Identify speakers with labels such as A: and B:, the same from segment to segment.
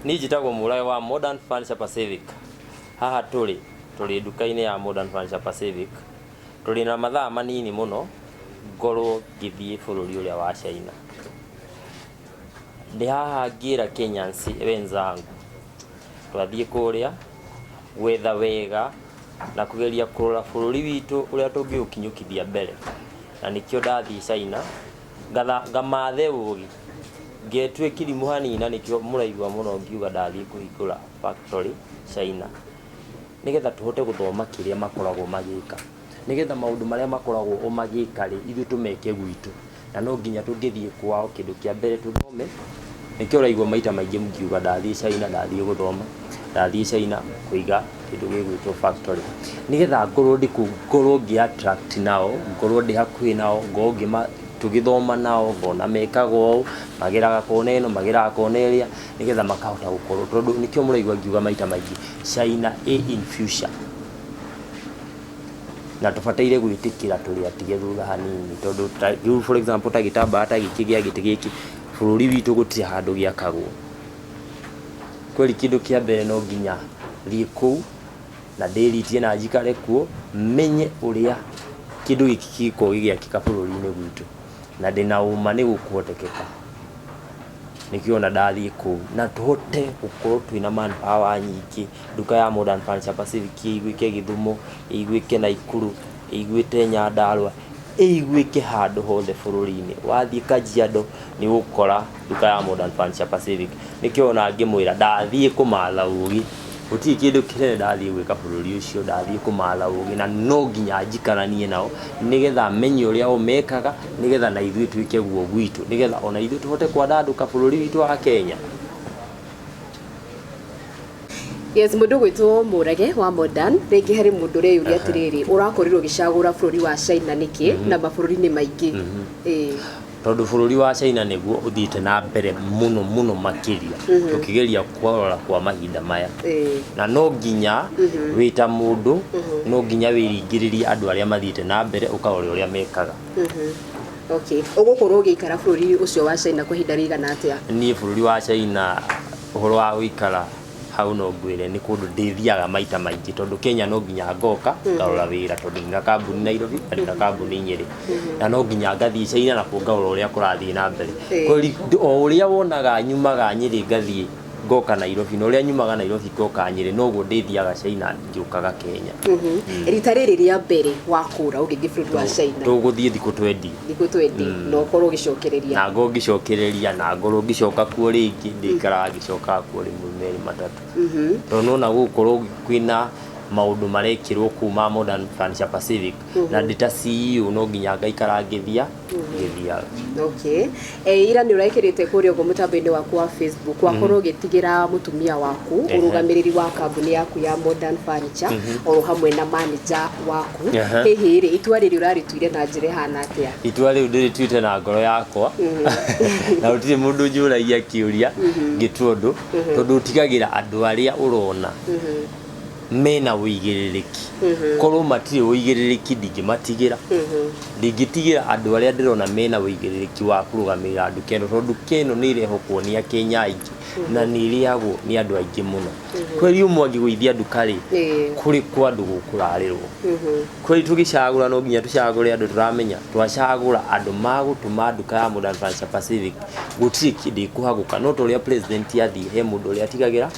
A: Ni njitagwo Murage wa Modern Furniture Pacific. Haha tuli nduka-inĩ ya Modern Furniture Pacific. Tuli na mathaa manini muno ngorwo ngĩthiĩ bũrũri ũrĩa wa China. Ndi haha ngĩra Kenyans wenzangu twathiĩ kũrĩa gwetha wega na kugeria kũrora bũrũri witũ ũrĩa tũngĩũkinyũkithia mbere. Na nĩkĩo ndathiĩ China ngamathe ũgĩ ngetue kirimu hanini, na nĩkĩo mũraigua mũno ngiuga ndathiĩ kũhingũra factory China, nĩgetha tũhote gũthoma kĩrĩa makoragwo magĩka, nĩgetha maũndũ marĩa makoragwo magĩka rĩ ithuĩ tũmeke gwitũ, na no nginya tũngĩthiĩ kwao kĩndũ kĩa mbere tũthome. Nĩkĩo ũraigua maita maingĩ ngiuga ndathiĩ China, ndathiĩ gũthoma, ndathiĩ China kũiga kĩndũ gĩgwĩtwo factory, nĩgetha ngorwo ngĩ attract nao, ngorwo ndĩ hakuhĩ nao, ngorwo tũgĩthoma nao, ngona mekaga ũũ, mageraga kona ĩno, mageraga kona ĩrĩa, nĩgetha makahota gũkorwo, tondũ nĩkĩo mũraigua ngiuga maita maingĩ China in future, na tũbataire gwĩtĩkĩra tũrĩ atige thutha hanini, tondũ for example ta gĩtambaya ta gĩkĩ gĩa gĩtĩ gĩkĩ bũrũri witũ gũtirĩ handũ gĩakagwo. Kweli kĩndũ kĩa mbere no nginya thiĩ kũu na ndĩritie na njikare kuo menye ũrĩa kĩndũ gĩkĩ gĩkoragwo gĩgĩakĩka bũrũri-inĩ gwitũ, na ndĩna ũma nĩ gũkũhotekeka. Nĩkĩo ona ndathiĩ kũu na tũhote gũkorwo twĩna manpower nyingĩ. Nduka ya Modern Furniture Pacific ĩiguĩke Gĩthumo, ĩiguĩke Naikuru, ĩiguĩke Nyandarua, ĩiguĩke handũ hothe bũrũri-inĩ. Wathiĩ Kajiado nĩ ũgũkora nduka ya Modern Furniture Pacific. Nĩkĩo ona ngĩmwĩra ndathiĩ kũmatha ũgĩ, gũtirĩ kĩndũ kĩnene ndathiĩ gwĩka bũrũri ũcio, ndathiĩ kũmatha ũgĩ, na no nginya njikaranie nao, nĩgetha menye ũrĩa o mekaga, nĩgetha na ithuĩ tuĩke guo gwitũ, nĩgetha ona ithuĩ tũhote kwandandũka bũrũri witũ wa Kenya.
B: Yes, mũndũ gwĩtwo Murage wa Modern, rĩngĩ harĩ mũndũ ũreyũria atĩrĩrĩ, ũrakorirwo gĩcagũra bũrũri wa China nĩkĩ na mabũrũri-inĩ maingĩ?
A: Tondũ bũrũri wa China nĩguo ũthiĩte na mbere mũno makĩria tũkĩgeria kũrora kwa mahinda maya, na no nginya wĩta mũndũ no nginya wĩringĩrĩrie andũ arĩa mathiĩte na mbere ũkarora ũrĩa mekaga.
B: Okay, ũgũkorwo ũgĩikara bũrũri ũcio wa China kwa ihinda rĩigana atĩa? Niĩ
A: bũrũri wa China ũhoro wa gũikara hau no ngwĩre nĩ kũndũ ndĩthiaga maita maingĩ, tondũ Kenya no nginya ngoka ngarora wĩra, tondũ nina kambuni Nairobi na nina kambuni Nyeri, na no nginya ngathiĩ China na ngarora ũrĩa kũrathiĩ na mbere. O ũrĩa wonaga nyumaga Nyeri ngathiĩ ngoka Nairobi, na ũrĩa nyumaga Nairobi ngoka Nyeri, noguo ndĩthiaga China ngĩũkaga Kenya.
B: Rita rĩrĩ rĩa mbere wakũra ũgĩthiĩ bũrũri wa China?
A: Tũgũthiĩ thikũ 20.
B: Thikũ 20 na ũkorwo ũgĩcokereria?
A: Na ngorwo ngĩcokereria na ngorwo ngĩcoka kuo rĩngĩ, ndĩikaraga ngĩcokaga kuo rĩmwe merĩ matatũ. Tondũ nona gũkorwo kwĩna maũndũ marekĩrwo kuma Modern Furniture Pacific, na ndĩ ta CEO no nginya ngaikara ngĩthiaga.
B: Okay. Ira nĩ ũrekĩrĩte kũrĩa ũguo mũtambo-inĩ waku wa Facebook wakorwo ũgĩtigĩra mũtumia waku ũrũgamĩrĩri wa kambuni yaku ya Modern Furniture oro hamwe na manager waku. Hihi rĩ itua rĩrĩ ũrarĩtuire na njĩra ĩhana atĩa?
A: Itua rĩu ndĩrĩtuĩte na ngoro yakwa na gũtirĩ mũndũ njũragia kĩũria ngĩtua ũndũ, tondũ ũtigagĩra andũ arĩa ũrona mena ũigĩrĩrĩki. Korwo matirĩ ũigĩrĩrĩki ndingĩmatigĩra, ndingĩtigĩra andũ arĩa ndĩrona mena ũigĩrĩrĩki wa kũrũgamĩrĩra nduka ĩno, tondũ nduka ĩno nĩ ĩrehokwo nĩ Akenya aingĩ na nĩ ĩrĩagwo nĩ andũ aingĩ mũno. Kweli ũmwe angĩgũithia nduka rĩ kũrĩ kwa andũ gũkũrarĩrwo. Kweli tũgĩcagũra no nginya tũcagũre andũ tũramenya twacagũra andũ magũtũma nduka ya Modern Furniture Pacific gũtirĩ kĩndũ ĩkũhagũka, no ta ũrĩa president athiĩ he mũndũ ũrĩa atigagĩra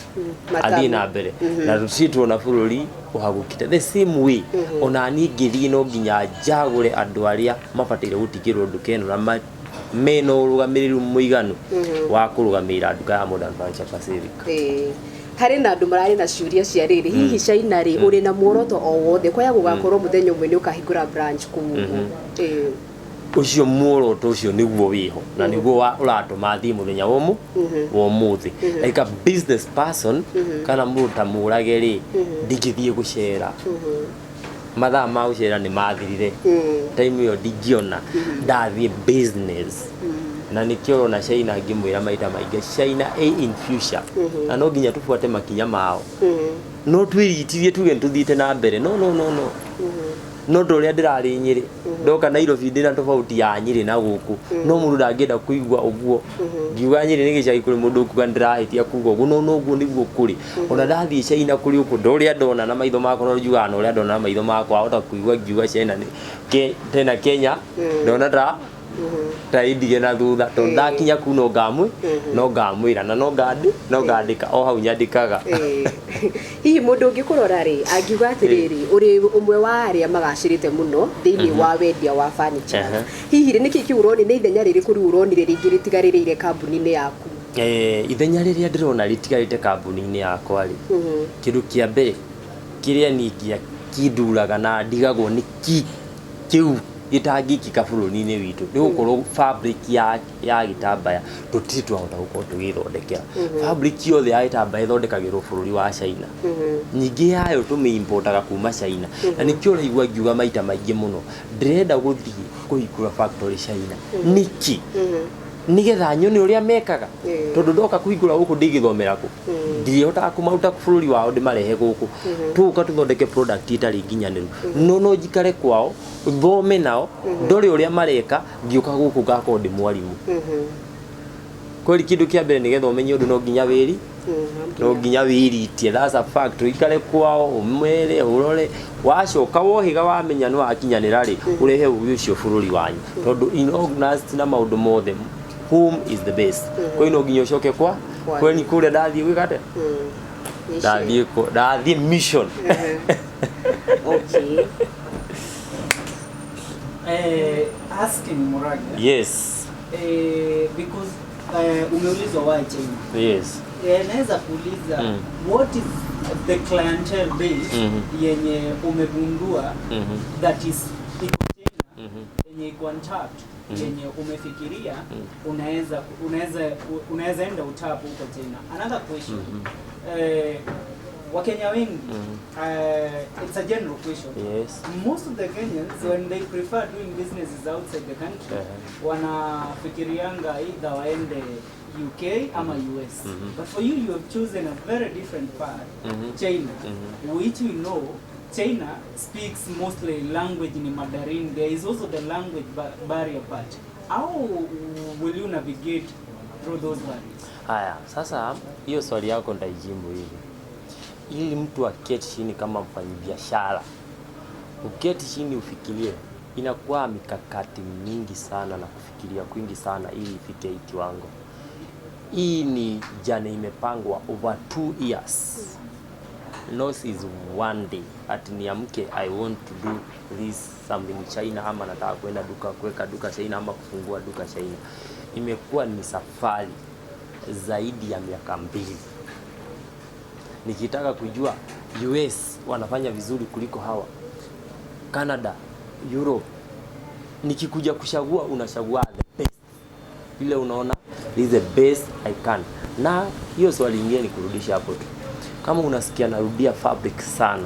A: athiĩ na mbere, na tũtirĩ tuona bũrũri ũhagũkĩte. The same way ona niĩ ngĩthiĩ no nginya njagũre andũ arĩa mabataire gũtigĩrwo nduka ĩno na mena ũrũgamĩrĩri mũiganu wa kũrũgamĩrĩra nduka ya Modern Furniture Pacific.
B: Harĩ na andũ mararĩ na ciũria cia rĩrĩ, hihi China rĩ ũrĩ na muoroto o wothe kwaya gũgakorwo mũthenya ũmwe nĩ ũkahingũra branch kũu?
A: Ũcio muoroto ũcio nĩguo wĩho na nĩguo ũratũma thiĩ mũthenya wa ũmũthĩ. Like a business person kana mũndũ ta Murage rĩ ndingĩthiĩ gũcera, mathaa ma gũcera nĩ mathirire, time ĩyo ndingĩona, ndathiĩ business. Na nĩkĩo ona China ngĩmwĩra maita maingĩ China in future, na no nginya tũbuate makinya mao, no twĩritirie tuge tũthiĩte na mbere. No no ndoria ndirari Nyeri ndoka Nairobi ndina tofauti ya Nyeri na guku no mundu ndangenda kuigua uguo ngiuga Nyeri ni gicagi kuri mundu kuga ndirahitia kuga uguo no uguo niguo kuri ona ndathie China kuri uku ndoria ndona na maitho makwa no njuga na uria ndona na maitho makwa hota kuigua ngiuga China ni tena Kenya ndona taidie na thutha to ndakinya ku no ngamwira na no ngandika o hau nyandikaga
B: hihi mundu ngikurora ri angiuga atiriri uri umwe wa aria magacirite muno thiini wa wendia wa furniture hihi niki kiuroni ni ithenya riri kuri uroni riri ngiritigaririire kambuni-ini yaku
A: ithenya riria ndirona ritigarite kambuni-ini yakwa ri kindu kia mbere kiria ningia kinduraga na ndigagwo ni kiu gitangikika bururi-ini witu ni gukorwo fabric ya gitambaya tutiri twahota gukorwo tugithondekera fabric yothe ya gitambaya ithondekagirwo bururi wa China nyingi yayo tumiimportaga kuma China na nikio uraigua ngiuga maita maingi muno ndirenda guthii kuhingura factory China niki nigetha nyone uria mekaga tondu ndoka kuhingura guku ndigithomera ku ndihota kumaruta bururi wao ndimarehe guku tuka tuthondeke product itari nginyaniru no njikare kwao thome nao ndore uria mareka ngioka guku ngako ndi mwarimu kweli kindu kia mbere nigetha umenye undu no nginya wiri no nginya wiritie that's a fact ikare kwao umwere urore wacoka wohiga wamenya no akinyanira ri urehe ucio bururi wanyu tondu inaugust na maundu mothe home is the best kwa ino nginya ucoke kweni kule ndathie gwikate ndathie mission
C: okay asking Murage
A: yes
C: because umeulizwa why China
A: yes
C: naweza kuuliza what is the clientele base yenye umegundua that is China yenye iko untapped yenye umefikiria unaweza enda utapu huko China. Another question Wakenya wengi it's a general question.
A: Yes.
C: Most of the Kenyans when they prefer doing businesses outside the country wanafikirianga either waende UK ama US. But for you have chosen a very different path, China, which we know China speaks mostly language in Mandarin. There is also the language barrier part. How will you navigate through those barriers?
A: Haya, sasa hiyo swali yako ndaijibu hivi. Ili mtu aketi chini kama mfanyabiashara, uketi chini ufikirie, inakuwa mikakati mingi sana na kufikiria kwingi sana ili ifike hii kiwango. Hii ni jana imepangwa over 2 years. Loss is one day. Ati niamke I want to do this something in China ama nataka kwenda kuweka duka China ama kufungua duka China. Imekuwa ni safari zaidi ya miaka 2. Nikitaka kujua US wanafanya vizuri kuliko hawa, Canada, Europe, nikikuja kuchagua unachagua the best. Ile unaona this is the best I can. Na hiyo swali lingine ni kurudisha hapo tu. Kama unasikia narudia fabric sana,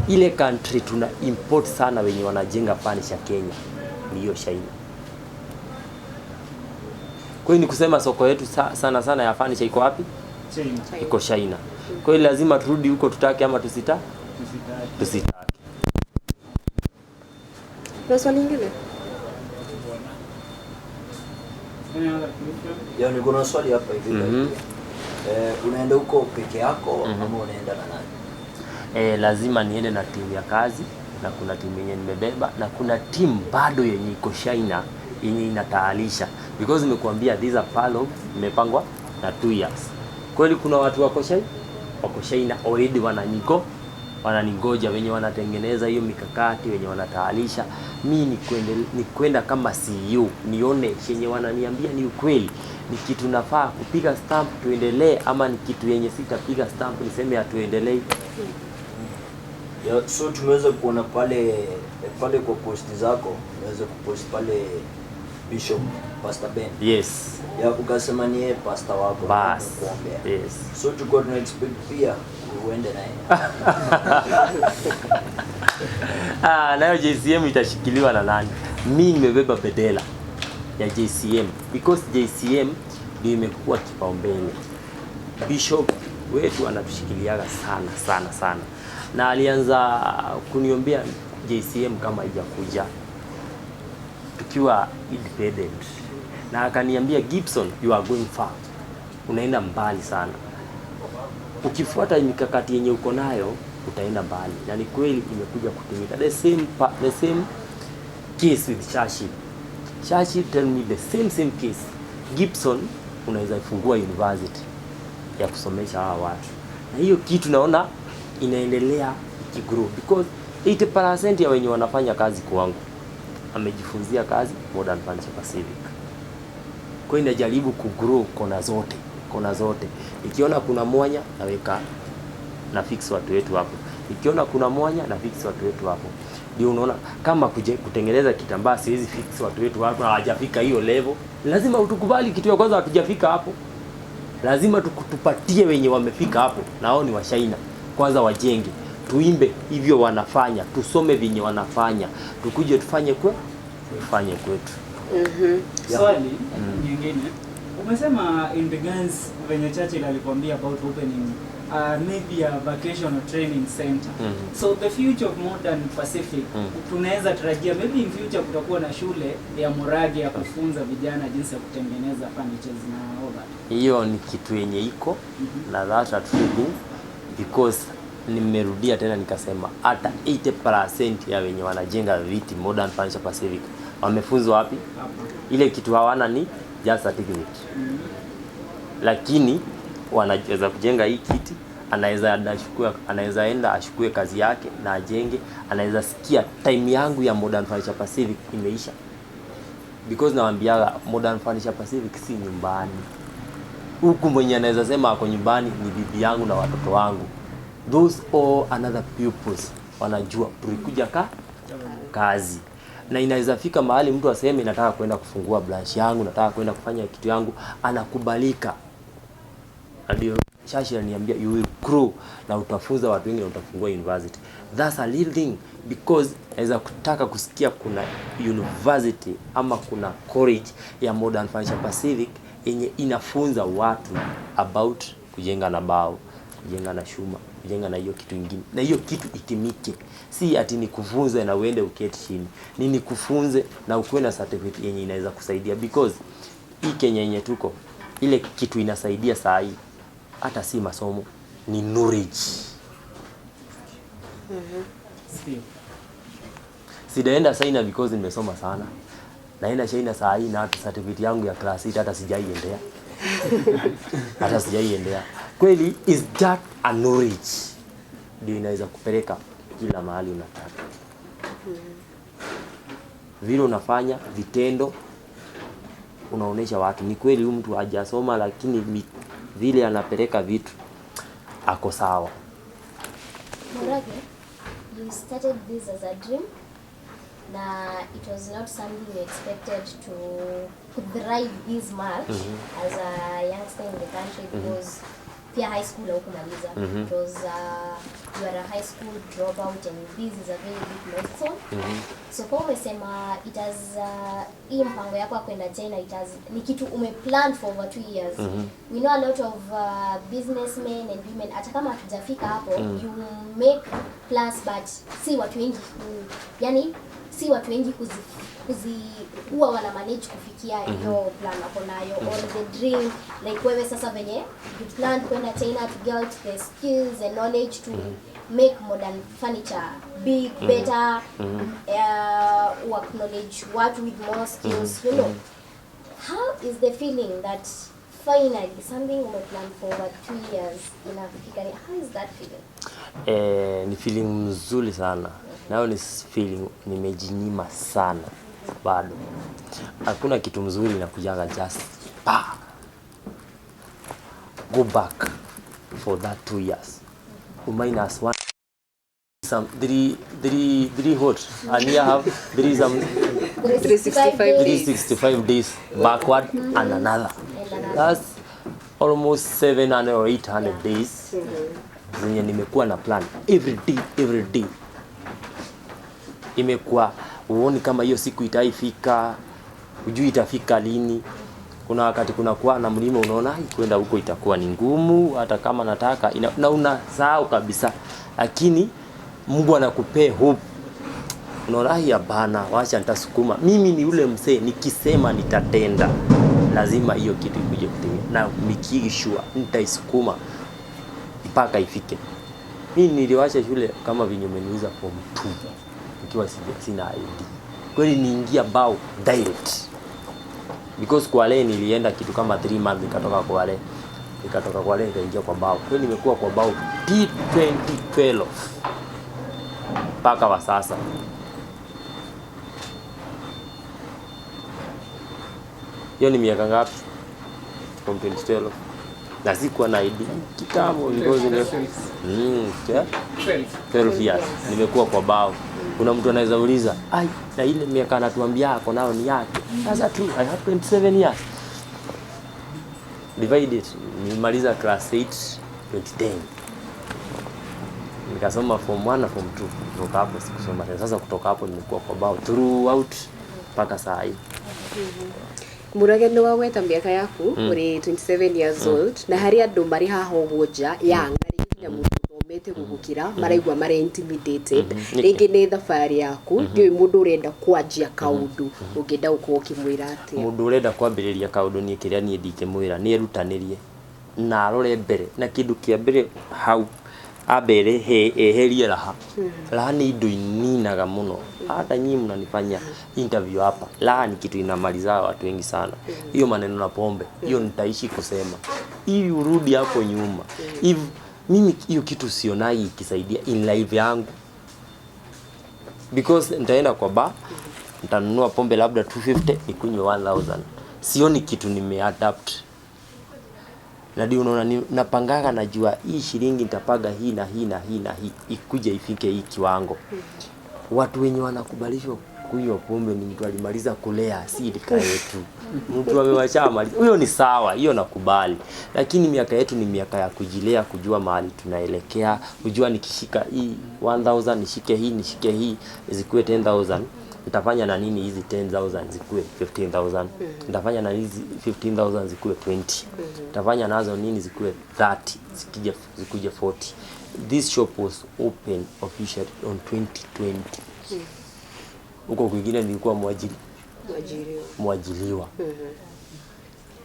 A: ile country tuna import sana wenye wanajenga furniture Kenya ni hiyo China. Kwa hiyo ni kusema soko yetu sana ya furniture iko wapi?
C: China.
A: Iko China. Kwa hiyo lazima turudi huko tutake ama tusitake.
B: Na swali lingine?
D: Ya niko na swali hapa hivi. Unaenda huko peke yako ama unaenda na nani?
A: Lazima niende na timu ya kazi na kuna timu yenye nimebeba na kuna timu bado yenye iko China yenye inataalisha because nimekuambia these are palo imepangwa na 2 years. Kweli kuna watu wako China already wananingoja wenye wanatengeneza hiyo mikakati wenye wanataalisha. Mimi ni kwenda kama CEO nione chenye wananiambia ni ukweli, ni kitu nafaa kupiga stamp tuendelee ama ni kitu yenye sitapiga stamp niseme atuendelee.
D: Ya, so tumeweza kuona pale kwa post zako, unaweza kupost pale Bishop Pastor Ben.
A: Yes.
D: Ya ukasema ni pastor wako
A: kuombea. Yes.
D: So tulikuwa tuna expect pia uende naye.
A: Nayo JCM itashikiliwa na nani? Mimi nimebeba bedela ya JCM because JCM ndio imekuwa kipaumbele. Bishop wetu anatushikiliaga sana. na alianza kuniombea JCM kama haijakuja tukiwa independent, na akaniambia Gibson, you are going far, unaenda mbali sana, ukifuata mikakati yenye uko nayo utaenda mbali. Na ni kweli imekuja kutimika. The same case with Shashi tell me the same case. Gibson, unaweza fungua university ya kusomesha hawa watu, na hiyo kitu naona inaendelea ikigrow because 80% ya wenye wanafanya kazi kwangu amejifunzia kazi Modern Furniture Pacific. Kwa hiyo inajaribu kugrow kona zote. Ikiona kuna mwanya naweka na fix watu wetu hapo. Ikiona kuna mwanya na fix watu wetu hapo. Ndio unaona kama kutengeneza kitambaa siwezi fix watu wetu hapo, hawajafika hiyo level. Lazima utukubali kitu ya kwanza, hatujafika hapo. Lazima tupatie wenye wamefika hapo, na hao ni washaina. Kwanza wajenge, tuimbe hivyo wanafanya, tusome vinye wanafanya, tukuje tufanye kwetu.
C: Swali nyingine, umesema in regards venye Churchill alikwambia about opening maybe a vacational training center. So the future of Modern Pacific, tunaweza tarajia maybe in future kutakuwa na shule ya Murage ya kufunza vijana jinsi ya kutengeneza furnitures na all that.
A: Hiyo ni kitu yenye iko na that true because nimerudia tena nikasema hata 80% ya wenye wanajenga viti Modern Furniture Pacific wamefunzwa wapi? Ile kitu hawana ni just certificate. Lakini wanaweza kujenga hii kiti, anaweza enda ashukue kazi yake na ajenge, anaweza sikia time yangu ya Modern Furniture Pacific imeisha. Because nawaambiaga Modern Furniture Pacific si nyumbani. Huku mwenye anaweza sema ako nyumbani ni bibi yangu na watoto wangu. Those all another pupils wanajua tulikuja kazi. Na inaweza fika mahali mtu aseme nataka kwenda kufungua branch yangu, nataka kwenda kufanya kitu yangu, anakubalika. Ndio Shashi ananiambia you will grow na utafunza watu wengi na utafungua university. That's a little thing because naweza kutaka kusikia kuna university ama kuna college ya Modern Furniture Pacific yenye inafunza watu about kujenga na bao, kujenga na shuma, kujenga na hiyo kitu kingine. Na hiyo kitu itimike. Si ati nikufunze na uende uketi chini. Ni nikufunze na ukuwe na certificate yenye inaweza kusaidia because hii Kenya yenye tuko ile kitu inasaidia saa hii hata si masomo ni knowledge. Sidaenda China because nimesoma sana. Naenda China saa hii na hata certificate yangu ya class 8 hata sijaiendea. Hata sijaiendea. Kweli is that a knowledge ndio inaweza kupeleka kila mahali unataka. Vile unafanya vitendo unaonesha watu ni kweli huyu mtu hajasoma lakini vile anapeleka vitu ako sawa.
E: Murage, you started this as a dream. Na it was not something you expected to thrive this much as a youngster in the country because pia high school haukumaliza. It was you are a high school dropout and this is a very big milestone. So kwa umesema it has hii mpango yako kwenda China ni kitu umeplan for over 2 years. We know a lot of businessmen and women hata kama hatujafika hapo you make plans but si watu wengi si watu wengi huwa wana manage kufikia hiyo plan wako nayo or the dream like wewe sasa venye you plan kwenda China to get the skills and knowledge to make modern furniture big better work knowledge what with more skills you know how is the feeling that finally something we plan for over 2 years inafika how is that feeling?
A: Ni feeling mzuri sana. Nao ni feeling nimejinyima sana bado. Hakuna kitu mzuri inakujaga just go back for that 2 years. Minus one some 3 hot and you have there is 365 days backward and another. That's almost 700 or 800 days. Zenye nimekuwa na plan every day. Imekuwa uone kama hiyo siku itaifika, hujui itafika lini. Kuna wakati kuna kuwa na mlima unaona kwenda huko itakuwa ni ngumu hata kama nataka na unasahau kabisa, lakini Mungu anakupea hope. Unaona ya bana, wacha nitasukuma. Mimi ni ule msee nikisema nitatenda, lazima hiyo kitu ikuje kutimia, na nikishua nitaisukuma mpaka ifike. Mimi niliwacha shule kama vinyo umeniuza form 2 nikiwa sina ID. Kweli niingia bao direct. Because Kwale nilienda kitu kama 3 months nikatoka Kwale. Nikatoka Kwale nikaingia kwa bao. Kweli nimekuwa kwa bao 2012 mpaka wa sasa. Hiyo ni miaka ngapi? From 2012. Na sikuwa na ID kitambo because 12 years nimekuwa kwa bao. Kuna mtu anaweza uliza, ai, na ile miaka anatuambia ako nao ni yake. Sasa tu I have 27 years. Divide it. Nilimaliza class 8 2010. Nikasoma form 1 na form 2. Kutoka hapo sikusoma tena. Sasa kutoka hapo nimekuwa kwa bao throughout mpaka saa hii.
B: Murage no waweta miaka yaku uri 27 years old na hari andu mari haho goja yang ari mundu thomete gugukira maraigwa mare intimidated ringi ni thabari yaku ndiwe mundu urenda kwanjia kaundu ungenda uko kimwira ati
A: mundu urenda kwambiriria kaundu ni kiria ni ndikimwira ni erutanirie na arore mbere na kindu kia mbere hau abere eherie raha. Raha ni indo ininaga muno. Hata nyinyi mnanifanya interview hapa. Raha ni kitu inamaliza watu wengi sana. Hiyo maneno na pombe, hiyo nitaishi kusema. Ili urudi hapo nyuma. If mimi hiyo kitu sionai ikisaidia in life yangu. Because nitaenda kwa bar, nitanunua pombe labda 250 nikunywe 1000. Sioni kitu nimeadapt. Na ndio unaona napangaga najua hii shilingi nitapaga hii na hii na hii na hii ikuje ifike hii kiwango. Watu wenye wanakubalishwa kunywa pombe ni mtu alimaliza kulea silika yetu. Mtu amewachamaliza. Huyo ni sawa, hiyo nakubali. Lakini miaka yetu ni miaka ya kujilea, kujua mahali tunaelekea, kujua nikishika hii 1000 nishike hii zikuwe 10000. Nitafanya na nini hizi 10000 zikuwe 15000? Nitafanya na hizi 15000 zikuwe 20. Nitafanya nazo nini zikuwe 30, zikuje 40. This shop was open officially on 2020. Huko kwingine nilikuwa mwajiliwa.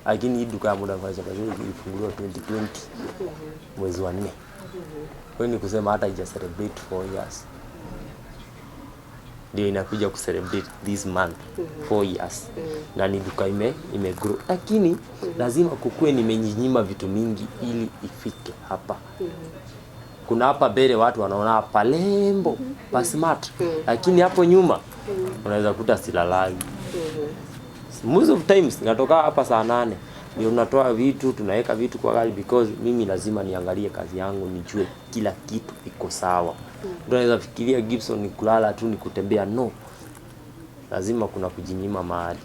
A: Lakini hii duka ya muda mrefu ilifunguliwa 2020 mwezi wa 4. Kwa hiyo ni kusema hata ija celebrate 4 years. Ndio inakuja kucelebrate this month 4 years. Na ni duka imegrow. Lakini lazima kukue nimenyinyima vitu mingi ili ifike hapa. Kuna hapa mbele watu wanaona hapa lembo, pa smart. Lakini hapo nyuma unaweza kuta silalagi. Most of times natoka hapa saa 8 ndio unatoa vitu, tunaweka vitu kwa gari because mimi lazima niangalie kazi yangu, nijue kila kitu iko sawa. Unaweza fikiria Gibson ni kulala tu ni kutembea, no. Lazima kuna kujinyima mahali.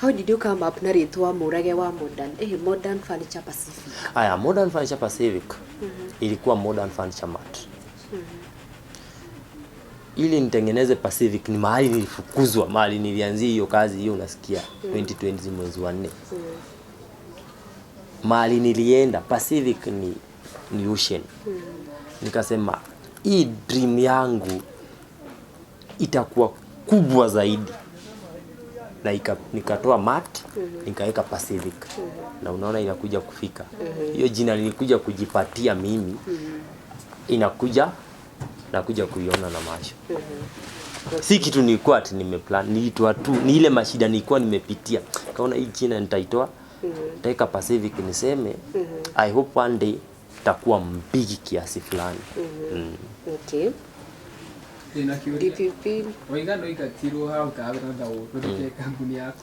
B: How did you come up na ritwa Murage wa Modern Furniture Pacific?
A: Aya, Modern Furniture Pacific ilikuwa Modern Furniture Mart. Ili nitengeneze Pacific ni mahali nilifukuzwa, mahali nilianzia hiyo kazi hiyo unasikia 2020 mwezi wa 4. Mahali nilienda Pacific ni ocean. Nikasema hii dream yangu itakuwa kubwa zaidi. Na nikatoa mat, nikaweka Pacific. Na unaona inakuja kufika. Hiyo jina lilikuja kujipatia mimi. Inakuja kuiona na macho. Si kitu nilikuwa ati nimeplan, nilitoa tu, ni ile mashida nilikuwa nimepitia. Kaona hii jina nitaitoa, nitaweka Pacific niseme I hope one day itakuwa mbigi kiasi fulani.
B: Okay. DPP
F: Waigano ikatirwo hau kawe na uthondeke kampuni yaku.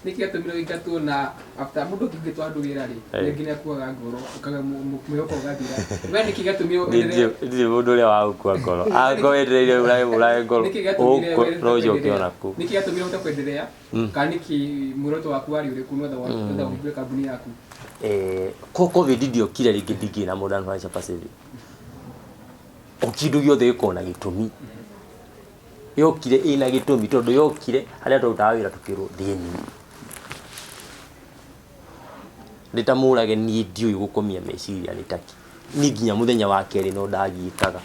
F: Nikiatumira ikatu na after mundu kingitwa andu wira ri nginya kuaga ngoro ukaga mwihoko gathira. We nikigatumira endelea.
A: Ndio mundu ule wa kwa ngoro. Ako endelea ulai ngoro. Rojo ukiona ku.
F: Nikigatumira utakwendelea. Kaniki muroto waku wari uri kunwa da uthondeke kampuni yaku.
A: COVID ndio kile ligidigi na Modern Furniture Pacific. Okidu yothe ikona gitumi. Yokire ina gitumi tondu yokire haria tutawira tukirwo thini. ndita Murage ni ndiu gukomia meciria ni taki ni nginya muthenya wa keri no ndagikaga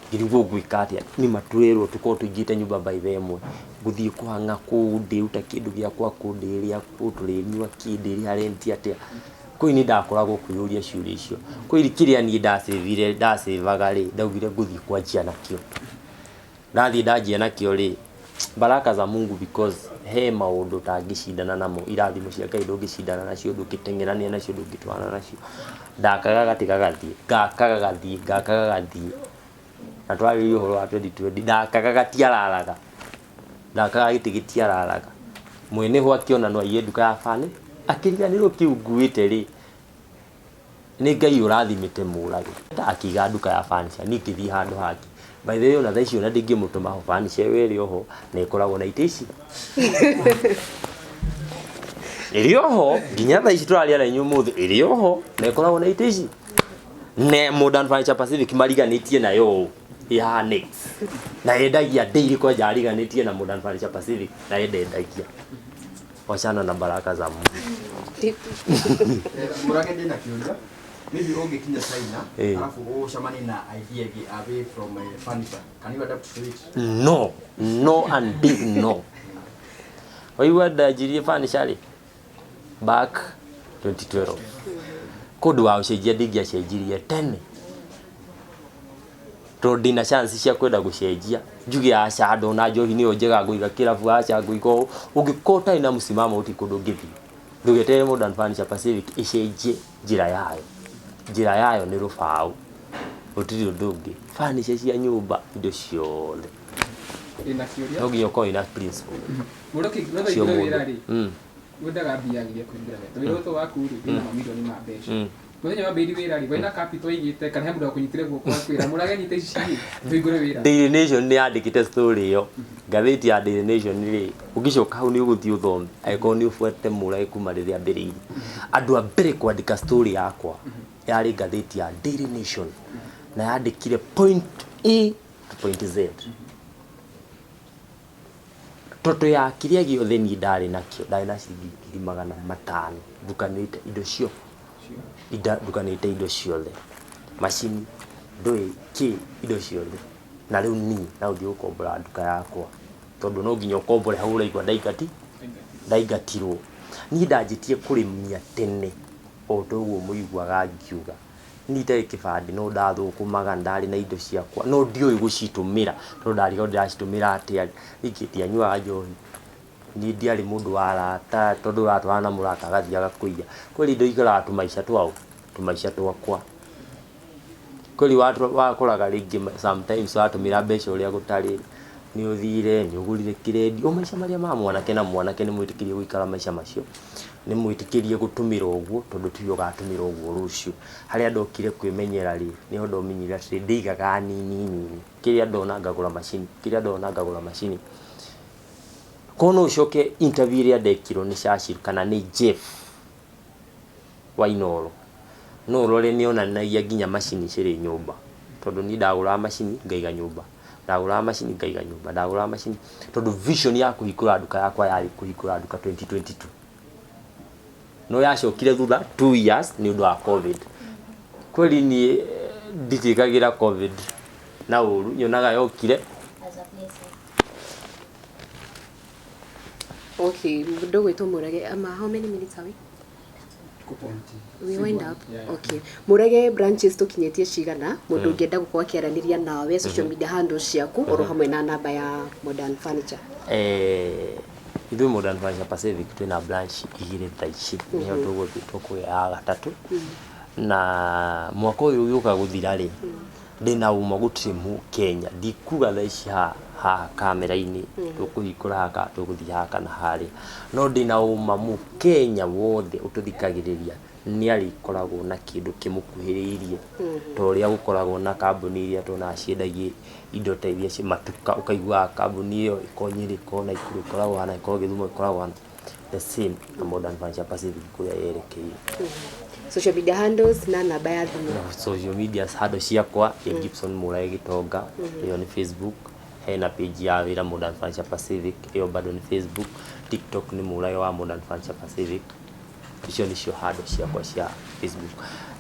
A: ngirigwo gwika atia ni matwirwo tuko tuingite nyumba by themwe guthii kuhanga ku ndiuta kindu gya kwa kundiria kutulinywa kindiri harenti atia kwi ni ndakoragwo kuyuria ciuria icio kwi kiria ni ndacivaga ri ndaugire guthii kwanjia nakio ndathii ndanjia nakio ri baraka za Mungu because he maundu tangicindana namo irathimo cia Ngai ndungicindana nacio ndungitengerania nacio ndungitwana nacio ndakaga gatiga gathii na twari uhoro wa 2020 ndakaga gatiararaga ndakaga gitigitiararaga mwene ho akiona no iye nduka ya fani akiriganirwo kiu nguite ri ni Ngai urathimite Murage akiga nduka ya fani ni kithi handu haki by the way ona thaici ona ndingimutuma ho fani cewe ri oho na ikoragwo na iteci iri oho nginya thaici turaria na inyumuthi iri oho na ikoragwo na iteci ne Modern Furniture Pacific mariganitie nayo ya next na endagia daily kwa jariganitie na Modern Furniture Pacific na endagia wachana na baraka za Mungu.
D: Murage ndina kiuria maybe ungekinya China alafu ucamani na idea away from furniture, can you adapt to it?
A: No and big no. Waiwa ndajirie furniture back 2012 kodu wa ucenjia ndingia cenjirie tene to ndina chance cia kwenda gucenjia njuge aca ndona njohi ni njega nguiga kirabu aca nguiga ungikota ina msimamo utikundu ngithi ndugetere Modern Furniture Pacific icenjie njira yayo ni rufau utiri ndungi furniture cia nyumba indo ciothe
F: ina kiuria
A: no giyo ko ina principle
F: muroki no thaigo wira ri wendaga mbiagiria kuingira wetu wira to waku ri ina mamilioni ma mbeca muthenya wa mbiri wira ri wena capital igite kana mundu akunyitire guoko kwira Murage nyite ici tuigure wira
A: Daily Nation ni andikite story yo gatheti ya Daily Nation ri ugicoka hau ni uguthii uthome aiko ni ufuete Murage kuma riria mbere andu a mbere kwandika story yakwa yari gatheti ya Daily Nation na yandikire point A to point Z toto ya kiria giothe ni ndari nakio ndari na ciringi 500 dukanite indo cio dukanite indo ciothe machine ndoi ki indo ciothe na riu ni na uthii ukombora nduka yakwa tondu no nginya ukombore hau uraigwa ndaigatirwo ni ndanjitie kurimia tene o toguo muiguaga ngiuga ni ndari kibandi no ndathukumaga ndari na indo ciakwa no ndioi gucitumira tondu ndariga ndiracitumira atia ikitia nyuaga njohi ni ndiari mundu warata tondu ratwana murata gathiaga kuiya kweli indo igara tumaisha twakwa kweli watu wakoraga ringi sometimes watumira mbeca uria gutari ni uthire ni ugurire kiredi o maisha maria ma mwanake na mwanake ni mwitikirie guikara maisha macio ni mwitikirie gutumira uguo tondu tiyo gatumira uguo rucio haria ndokire kwimenyera ri ni hondo minyira ndigaga nini kiria ndona ngagura machine kono ucoke interview iria ndekirwo ni Shashir kana ni Jeff Wainoro no rore ni onanagia nginya machine ciri nyumba tondu ni ndagura machine ngaiga nyumba ndagura machine tondu vision ya kuhikura nduka yakwa yari kuhikura nduka 2022 no yacokire thutha 2 years ni undu wa covid kweli ni nditikagira covid na uru nyonaga yokire
E: as a blessing.
B: Okay, ndo gwitwo Murage how many minutes are we? We wind up. Okay. Murage branches tukinyetie cigana mundu ngienda gukorwo akiaraniria nawe social media handles ciaku oro hamwe na namba ya Modern Furniture.
A: Ithu Modern Furniture Pacific twina branch igire thaici niyo tuguthitwo kuya gatatu na mwaka uyu yuka guthira ri ndina uma gutiri Kenya ndikuga thaici ha kamera-ini tukuhikura haka tuguthii haka na hari no ndina uma Kenya wothe ututhikagiriria ni ari koragwo na kindu kimukuhiriirie to ria gukoragwo na kambuni iria tuna ciendagie indo ta iria cimatuka ukaigua kambuni iyo ikonyiri kona ikuru koragwo hana ikorwo githumo ikoragwo hana the same na Modern Furniture Pacific kuya yerekei
B: social media handles na namba ya thimu.
A: Social media handles ciakwa Gibson Murage Gitonga iyo ni Facebook na page ya wira Modern Furniture Pacific iyo bado ni Facebook, TikTok ni Murage wa Modern Furniture Pacific icio nicio handle ciakwa cia Facebook.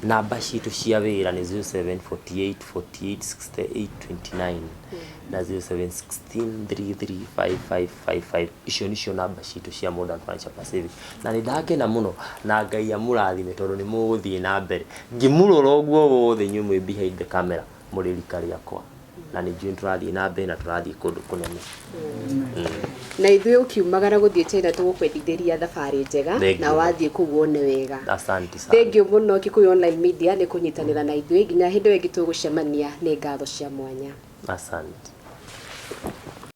A: Namba citu cia wira ni 0748 48 68 29 na 0716335555. Icio nicio namba citu cia Modern Furniture Pacific. Na ni ndakena muno na Ngai amurathime tondu ni muguthie na mbere ngimurora uguo wothe nyumwe behind the camera muri rika riakwa na ni njui turathie na mbere na turathie kundu kunene.
B: Na ithuĩ ũkiumagara gũthiĩ China tũgũkwendithĩria thabarĩ njega na wathiĩ kũu wone wega.
A: Asante sana.
B: Thengiũ mũno Kikuyu Online Media nĩ kũnyitanĩra na ithuĩ nginya hĩndĩ ĩngĩ tũgũcemania. Nĩ ngatho cia mwanya.
A: Asante.